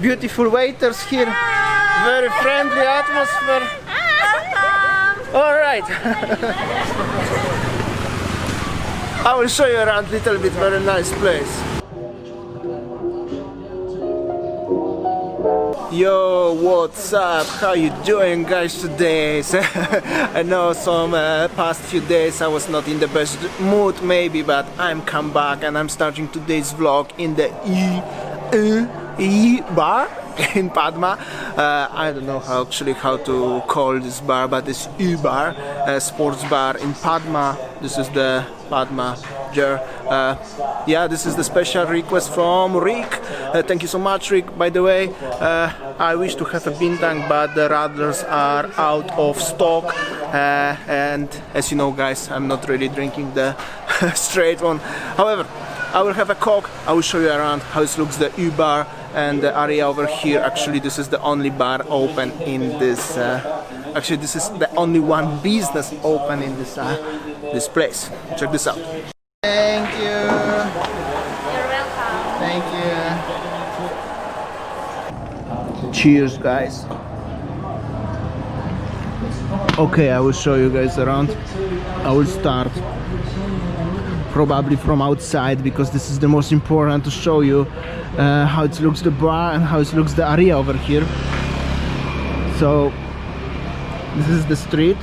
beautiful waiters here, very friendly atmosphere. All right. I will show you around a little bit, very nice place. Yo, what's up? How you doing, guys, today? I know some past few days I was not in the best mood maybe, but I'm come back and I'm starting today's vlog in the bar in Padma. I don't know how to call this bar, but it's bar, sports bar in Padma. This is the Padma. Yeah, this is the special request from Rick. Thank you so much, Rick. By the way, I wish to have a bintang, but the radlers are out of stock, and as you know, guys, I'm not really drinking the straight one. However, I will have a Coke. I will show you around how it looks, the bar and the area over here. Actually, this is the only bar open in this. Actually, this is the only one business open in this this place. Check this out. Thank you. You're welcome. Thank you. Cheers, guys. Okay, I will show you guys around. I will start probably from outside because this is the most important to show you how it looks the bar and how it looks the area over here. So this is the street.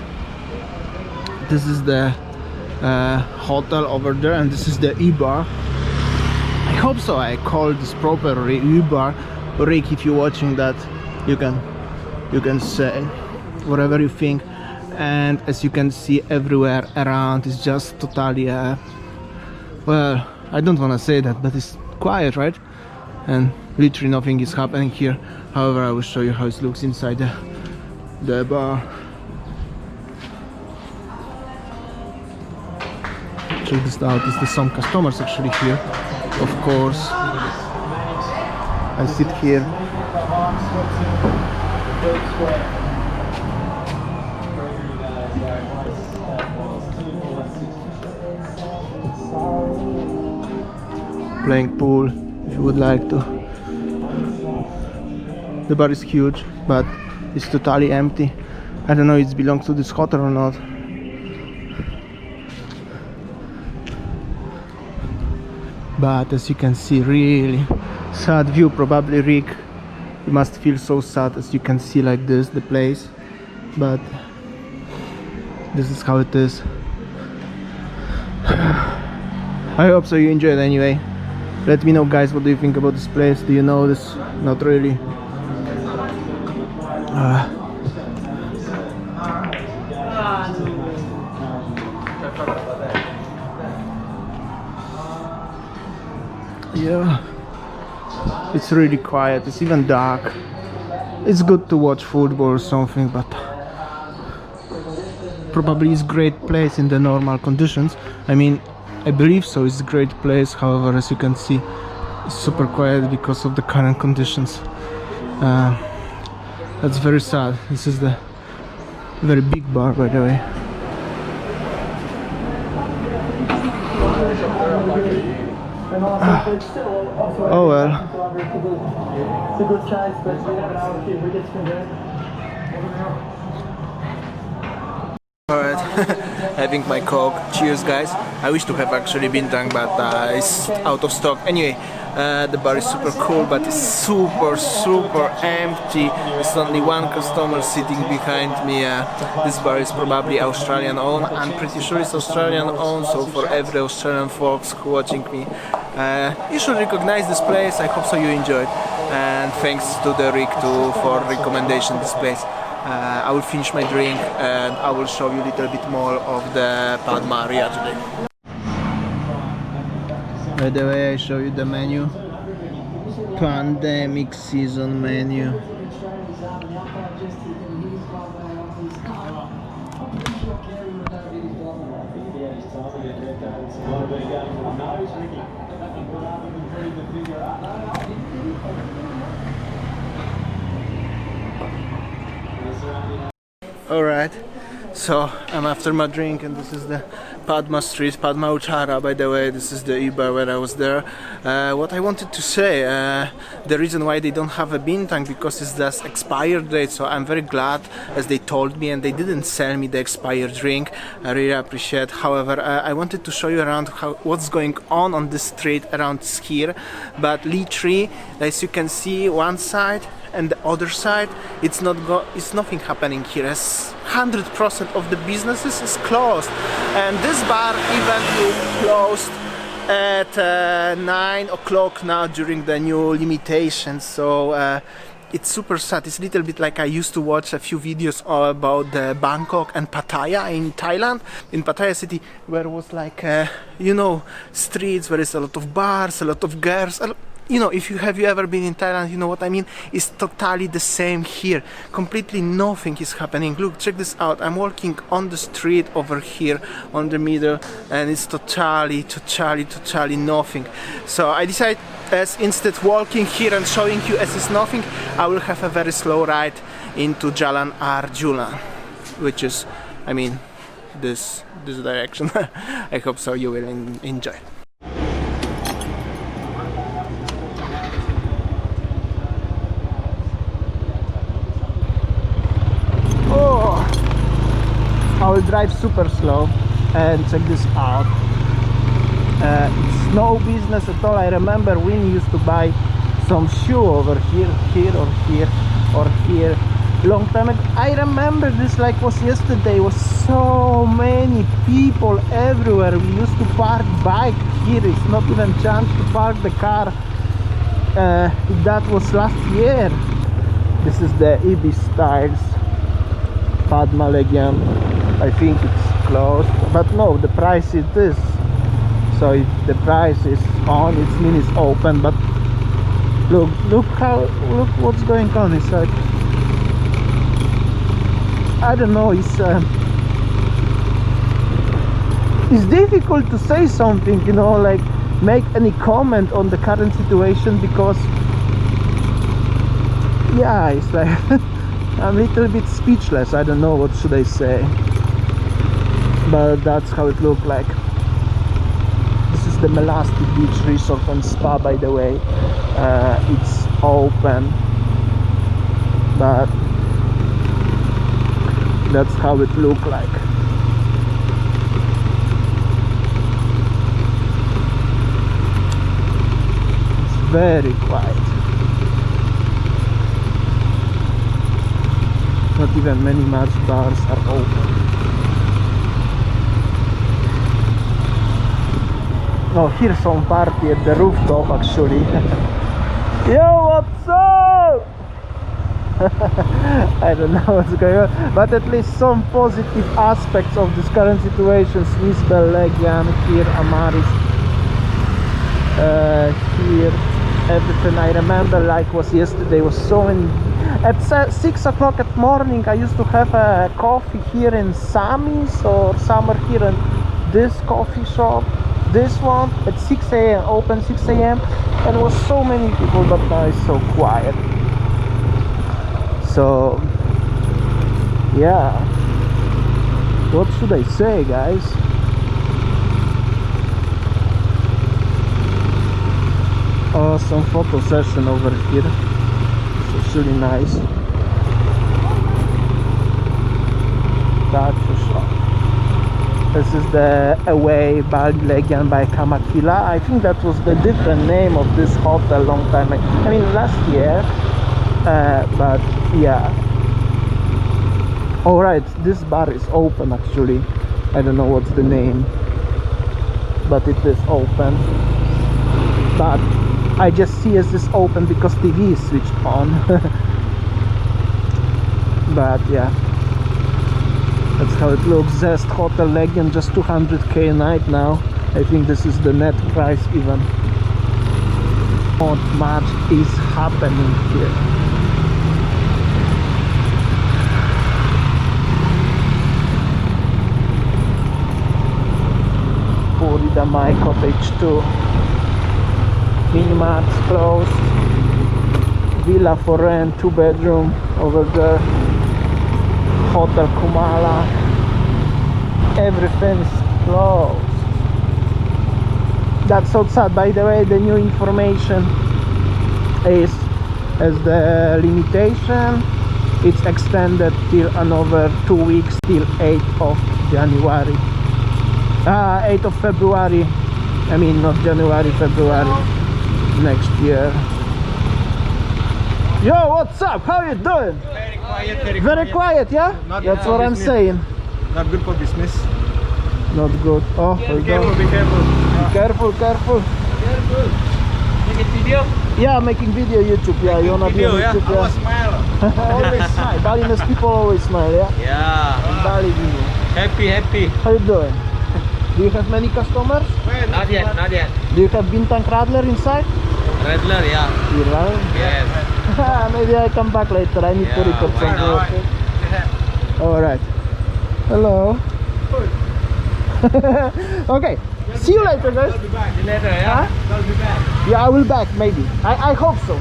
This is the hotel over there, and this is the bar. I hope so I called this proper bar. Rick, if you're watching that, you can say whatever you think. And as you can see, everywhere around is just totally well, I don't want to say that, but it's quiet, right? And literally nothing is happening here. However, I will show you how it looks inside the bar. Check this out. There's some customers actually here, of course. I sit here. Playing pool if you would like to. The bar is huge, but it's totally empty. I don't know if it belongs to this hotel or not. But as you can see, really sad view. Probably Rick, you must feel so sad as you can see like this the place, but this is how it is. I hope so you enjoyed anyway. Let me know, guys, what do you think about this place? Do you know this? Not really. Yeah, it's really quiet. It's even dark. It's good to watch football or something, but probably it's a great place in the normal conditions. I mean, I believe so. It's a great place. However, as you can see, it's super quiet because of the current conditions. That's very sad. This is the very big bar, by the way. Oh well. It's a good choice, but we have an hour to get from there. Alright, having my Coke. Cheers, guys. I wish to have actually bintang, but it's out of stock. Anyway, the bar is super cool, but it's super empty. There's only one customer sitting behind me. This bar is probably Australian owned. I'm pretty sure it's Australian owned, so for every Australian folks who watching me, you should recognize this place. I hope so you enjoyed, and thanks to the Rick too for recommendation this place. I will finish my drink and I will show you a little bit more of the Padma area today. By the way, I show you the menu. Pandemic season menu. Alright, So I'm after my drink, and this is the Padma Street, Padma Utara, by the way. This is the E-bar where I was there. What I wanted to say, the reason why they don't have a bintang, because it's just expired date, so I'm very glad, as they told me, and they didn't sell me the expired drink. I really appreciate. However, I wanted to show you around what's going on this street around here. But literally, as you can see, one side and the other side, it's nothing happening here, as 100% of the businesses is closed, and this bar even is closed at 9 o'clock now during the new limitations. So it's super sad. It's a little bit like I used to watch a few videos about the Bangkok and Pattaya in Thailand, in Pattaya city, where it was like you know, streets where there's a lot of bars, a lot of girls, you know, if you ever been in Thailand, you know what I mean. It's totally the same here. Completely nothing is happening. Look, check this out. I'm walking on the street over here on the middle, and it's totally nothing. So I decided, as instead walking here and showing you as it's nothing, I will have a very slow ride into Jalan Arjuna, which is, I mean, this direction. I hope so you will enjoy. I will drive super slow, and check this out. It's no business at all. I remember Winnie used to buy some shoe over here, or here, long time ago. I remember this like was yesterday. Was so many people everywhere. We used to park bike here. It's not even chance to park the car. That was last year. This is the Ibis Styles Padma Legian. I think it's closed, but no, the price is this. So if the price is on, it means it's open. But look what's going on. It's like, I don't know. It's difficult to say something, you know, like make any comment on the current situation, because yeah, it's like I'm a little bit speechless. I don't know what should I say. But that's how it looked like. This is the Melasti Beach Resort and Spa, by the way. It's open, but that's how it looked like. It's very quiet. Not even many much bars are open. Oh, here's some party at the rooftop actually. Yo, what's up? I don't know what's going on, but at least some positive aspects of this current situation. Swiss Bell Legian, here Amaris, here everything. I remember like was yesterday, was so many. At 6 o'clock at morning I used to have a coffee here in Sammy's or somewhere here in this coffee shop. This one at 6 a.m. open 6 a.m. and was so many people, but now it's so quiet. So yeah, what should I say, guys? Oh, some photo session over here. It's really nice. That's for sure. This is the Away Bali Legian by Kamakila. I think that was the different name of this hotel long time ago. I mean last year, but yeah. Alright, this bar is open actually. I don't know what's the name, but it is open. But I just see as this open because TV is switched on. But yeah, that's how it looks. Zest Hotel Legian, just 200k a night now. I think this is the net price even. Not much is happening here. Purida My Cottage 2. Minimart's closed. Villa for rent, 2-bedroom over there. Hotel Kumala. everything's closed. That's so sad. By the way, the new information is as the limitation it's extended till another 2 weeks, till 8th of January. 8th of February. I mean, not January, February next year. Yo, what's up? How you doing? Very quiet, Very quiet, yeah? That's what I'm saying. Not good for business. Not good. Oh, Be hold careful, on. be careful. Careful, careful. Careful. Making video? Yeah, making video YouTube. Yeah, you wanna be on Video, yeah? YouTube? Always smile. Always smile. Balinese people always smile, yeah? Yeah. In Bali, Happy, happy. how you doing? Do you have many customers? Not yet, not yet. Do you have bintang radler inside? Regular, yeah. You know? Yes. Maybe I come back later. I need to Yeah, record why something. not? Okay? Alright. Hello. Okay. See you later, guys. I'll be back. See you later, yeah? Huh? I'll be back. Yeah, I will back maybe. I hope so.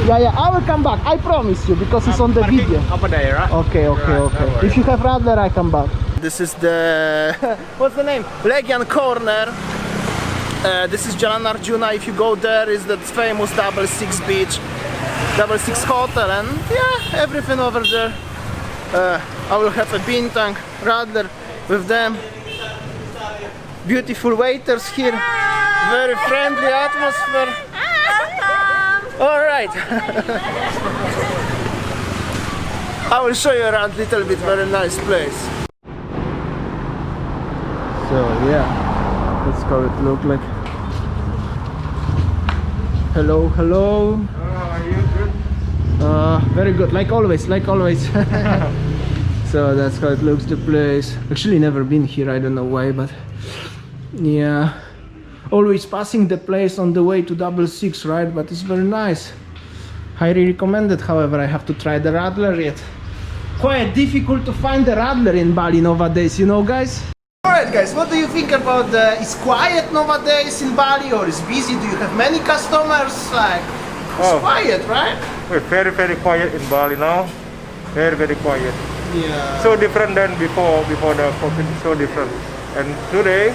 Yeah, I will come back. I promise you, because it's on the Parking video. over there, right? Okay, okay, Right, okay. don't worry. If you have radler, I come back. This is the what's the name? Legian Corner. This is Jalan Arjuna. If you go there, is that famous 66 beach, 66 hotel, and yeah, everything over there. I will have a bintang radler with them. Beautiful waiters here. Very friendly atmosphere. All right. I will show you around a little bit. Very nice place. So yeah, that's how it looked like. Hello, hello. Are you good? Very good, like always, like always. So that's how it looks, the place. Actually never been here, I don't know why, but yeah. Always passing the place on the way to 66, right? But it's very nice. Highly recommended, however, I have to try the radler yet. Quite difficult to find the radler in Bali nowadays, you know, guys? Alright guys, what do you think about is quiet nowadays in Bali, or is busy? Do you have many customers? Like, it's quiet, right? We're very, very quiet in Bali now. Very, very quiet. Yeah. So different than before the COVID, so different. And today,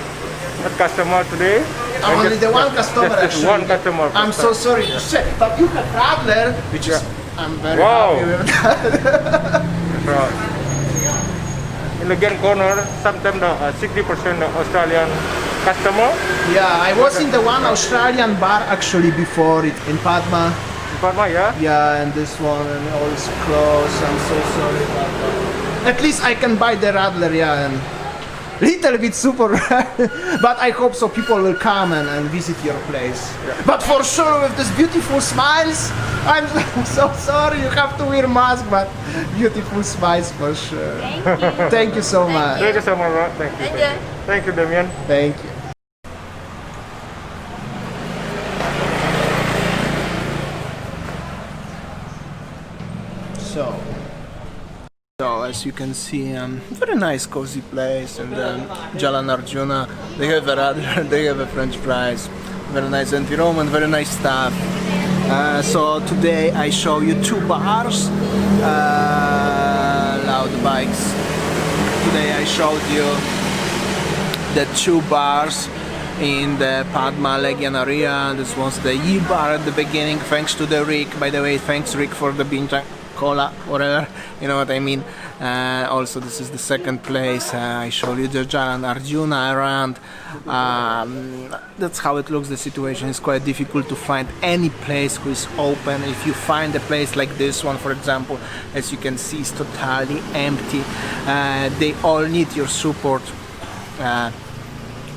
that customer today, I'm only the one customer just actually. one customer. I'm so sorry to say, but you have radler, which is, I'm very happy with that. Right. In Legian Corner, sometimes 60% Australian customer. Yeah, I was in the one Australian bar actually before it in Padma. In Padma, yeah? Yeah, and this one and all is closed. I'm so sorry about that. At least I can buy the radler, yeah, and little bit super rare. But I hope so people will come and visit your place. Yeah. But for sure with these beautiful smiles, I'm so sorry you have to wear mask, but beautiful smiles for sure. Thank you. Thank you so much. Thank you so much. Thank you. Thank you. Thank you, Damian. Thank you. So as you can see, very nice cozy place, and then Jalan Arjuna, they have a radler, they have a French fries, very nice environment, very nice stuff. So today I show you two bars, loud bikes. Today I showed you the two bars in the Padma Legian area. This was the E bar at the beginning, thanks to the Rick. By the way, thanks Rick for the bintang cola, whatever, you know what I mean. Also, this is the second place. I showed you the Jalan Arjuna around. That's how it looks. The situation is quite difficult to find any place who is open. If you find a place like this one, for example, as you can see, it's totally empty. They all need your support.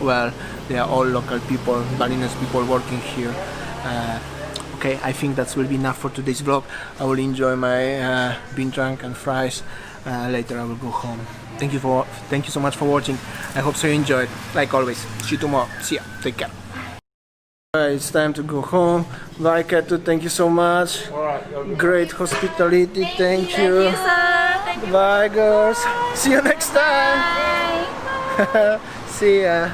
Well, they are all local people, Balinese people working here. Okay, I think that will be enough for today's vlog. I will enjoy my bintang and fries. Later I will go home. Thank you so much for watching. I hope so you enjoyed. Like always, see you tomorrow. See ya. Take care. Alright, it's time to go home. Bye, Katu. Thank you so much. Great hospitality. Thank you. Thank you, sir. Thank you. Bye, girls. See you next time. Bye. See ya.